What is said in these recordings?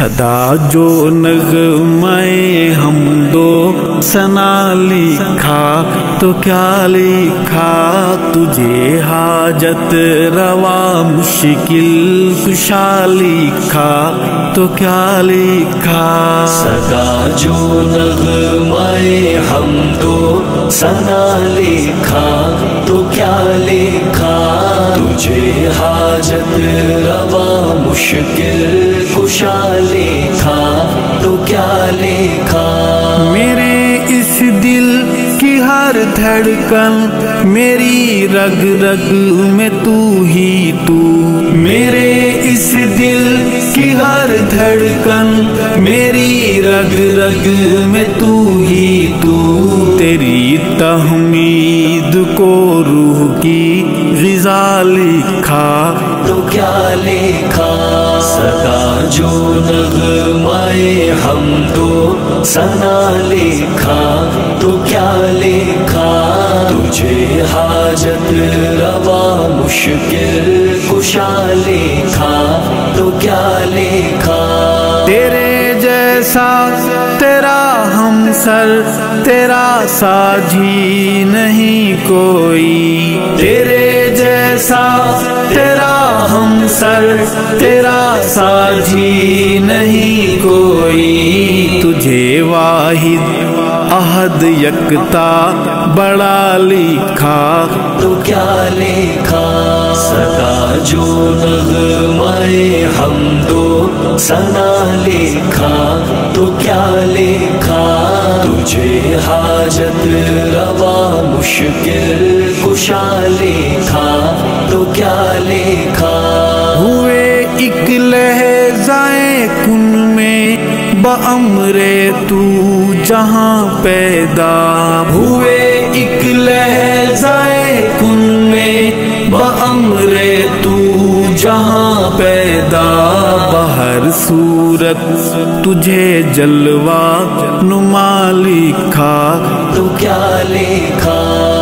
صدا جو نغمے حمد و ثنا لکھا تو کیا لکھا، تجھے حاجت روا مشکل کشا لکھا تو کیا لکھا۔ صدا جو نغمے حمد و ثنا لکھا تو کیا لکھا، تجھے حاجت روا مشکل کشا لکھا تو کیا لکھا۔ میرے اس دل کی ہر دھڑکن میری رگ رگ میں تو ہی تو، میرے اس دل کی ہر دھڑکن میری رگ رگ میں تو ہی تو، تیری تحمید کو روح کی غذا لکھا تو کیا لکھا۔ صدا جو نغمے حمد و ثنا لکھا تو کیا لکھا، تجھے حاجت روا مشکل کشا لکھا تو کیا لکھا۔ تیرے جیسا تیرا ہمسر تیرا ساجی نہیں کوئی، تیرے جیسا تیرا ہمسر تیرا ساجی نہیں کوئی، تجھے واحد احد یکتا بڑا لکھا تو کیا لکھا۔ صدا جو نغمے حمد و ثنا لکھا تو کیا لکھا، تجھے حاجت روا مشکل کشا لکھا تو کیا لکھا۔ ہوئے ایک لحظۂ کن میں بامر تو جہاں پیدا، ہوئے ایک لحظۂ کن میں بامر تو جہاں پیدا، بہر صورت تجھے جلوہ نما لکھا تو کیا لکھا۔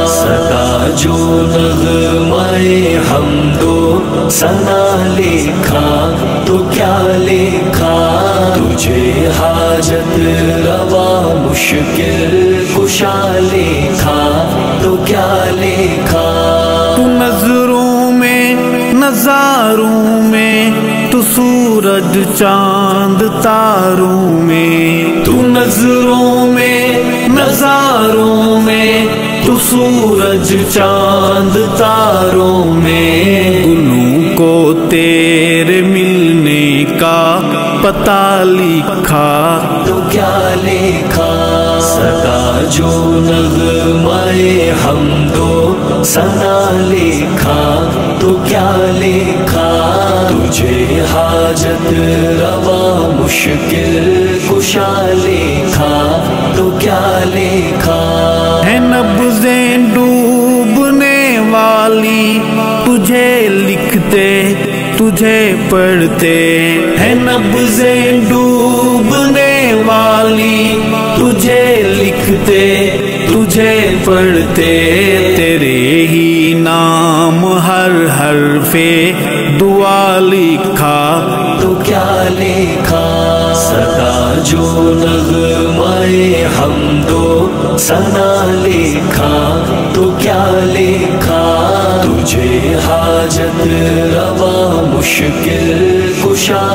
صدا جو نغمے حمد و ثنا لکھا تو کیا لکھا، تجھے حاجت روا مشکل کشا لکھا تو کیا لکھا۔ تو نظروں میں نظاروں میں تو سورج چاند تاروں میں، تو نظروں میں نظاروں میں تو سورج چاند تاروں میں، گلوں کو تیرے ملنے کا پتہ لکھا تو کیا لکھا۔ صدا جو نغمے حمد و ثنا لکھا تو کیا لکھا، تجھے حاجت روا مشکل کشا لکھا تو کیا لکھا۔ ہے نبضیں ڈوبنے والی تجھے لکھتے تجھے پڑھتے، ہے نبضیں ڈوبنے والی تجھے لکھتے تجھے پڑھتے، تیرے ہی نام ہر حرف دعا لکھا تو کیا لکھا۔ صدا جو نغمے حمد و ثنا لکھا تو کیا لکھا، تجھے حاجت روا مشکل کشا